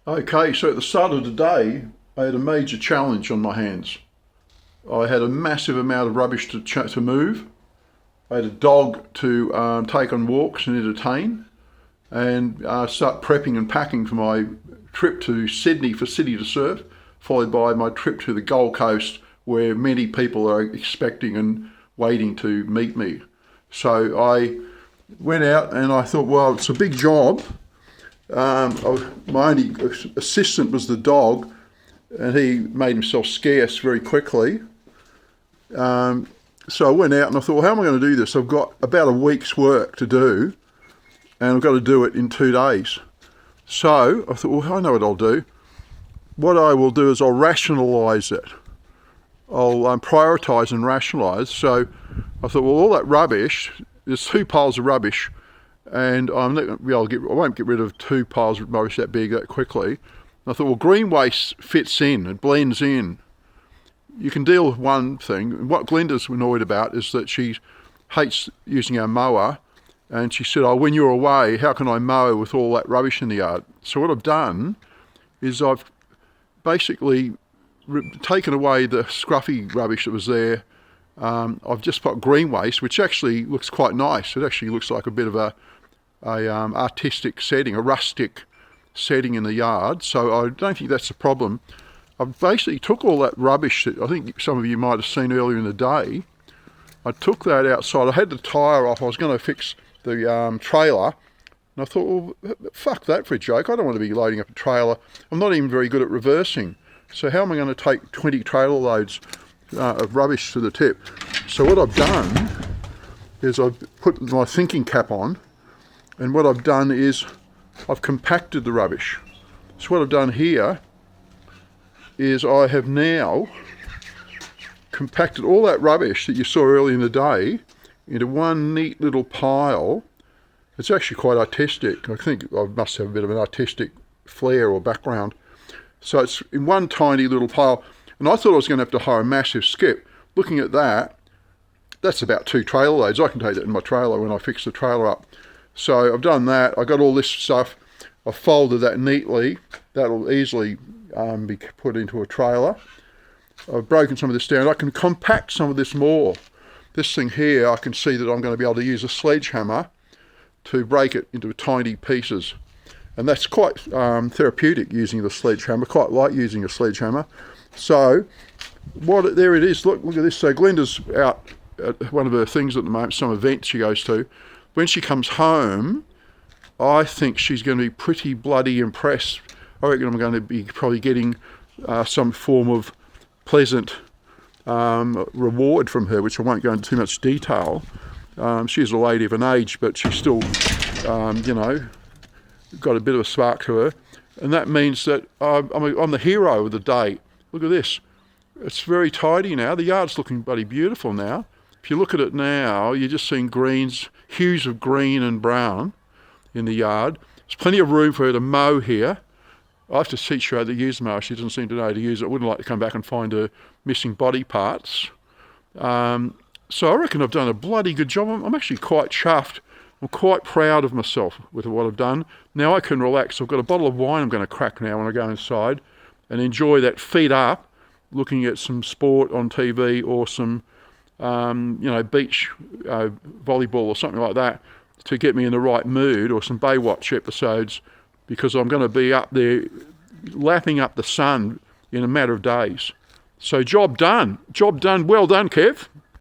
Okay, so at the start of the day, I had a major challenge on my hands. I had a massive amount of rubbish to move. I had a dog to take on walks and entertain, and start prepping and packing for my trip to Sydney for City to Surf, followed by my trip to the Gold Coast, where many people are expecting and waiting to meet me. So I went out and I thought, well, it's a big job. My only assistant was the dog, and he made himself scarce very quickly. So I went out and I thought, well, how am I going to do this? I've got about a week's work to do, and I've got to do it in 2 days. So I thought, well, I know what I'll do. What I will do is I'll rationalise it. I'll prioritise and rationalise. So I thought, well, all that rubbish, there's 2 piles of rubbish, and I'm not going to be able to I won't get rid of 2 piles of rubbish that big that quickly. And I thought, well, green waste fits in, it blends in. You can deal with one thing. What Glenda's annoyed about is that she hates using our mower, and she said, oh, when you're away, how can I mow with all that rubbish in the yard? So what I've done is I've basically taken away the scruffy rubbish that was there. I've just put green waste, which actually looks quite nice. It actually looks like a bit of a artistic setting, a rustic setting in the yard. So I don't think that's the problem. I basically took all that rubbish that I think some of you might have seen earlier in the day. I took that outside. I had the tyre off. I was going to fix the trailer. And I thought, well, fuck that for a joke. I don't want to be loading up a trailer. I'm not even very good at reversing. So how am I going to take 20 trailer loads of rubbish to the tip? So what I've done is I've put my thinking cap on. And what I've done is I've compacted the rubbish. So what I've done here is I have now compacted all that rubbish that you saw earlier in the day into one neat little pile. It's actually quite artistic. I think I must have a bit of an artistic flair or background. So it's in one tiny little pile. And I thought I was going to have to hire a massive skip. Looking at that, that's about 2 trailer loads. I can take that in my trailer when I fix the trailer up. So I've done that. I got all this stuff. I've folded that neatly. That'll easily be put into a trailer. I've broken some of this down. I can compact some of this more. This thing here, I can see that I'm going to be able to use a sledgehammer to break it into tiny pieces. And that's quite therapeutic using the sledgehammer. Quite like using a sledgehammer. So there it is. Look at this. So Glenda's out at one of her things at the moment, some event she goes to. When she comes home, I think she's going to be pretty bloody impressed. I reckon I'm going to be probably getting some form of pleasant reward from her, which I won't go into too much detail. She's a lady of an age, but she's still, got a bit of a spark to her. And that means that I'm the hero of the day. Look at this. It's very tidy now. The yard's looking bloody beautiful now. If you look at it now, you're just seeing hues of green and brown in the yard. There's plenty of room for her to mow here. I have to teach her how to use the mower. She doesn't seem to know how to use it. I wouldn't like to come back and find her missing body parts. So I reckon I've done a bloody good job. I'm actually quite chuffed. I'm quite proud of myself with what I've done. Now I can relax. I've got a bottle of wine I'm going to crack now when I go inside and enjoy that feet up, looking at some sport on TV or some beach volleyball or something like that to get me in the right mood, or some Baywatch episodes, because I'm going to be up there lapping up the sun in a matter of days. So job done. Job done. Well done, Kev.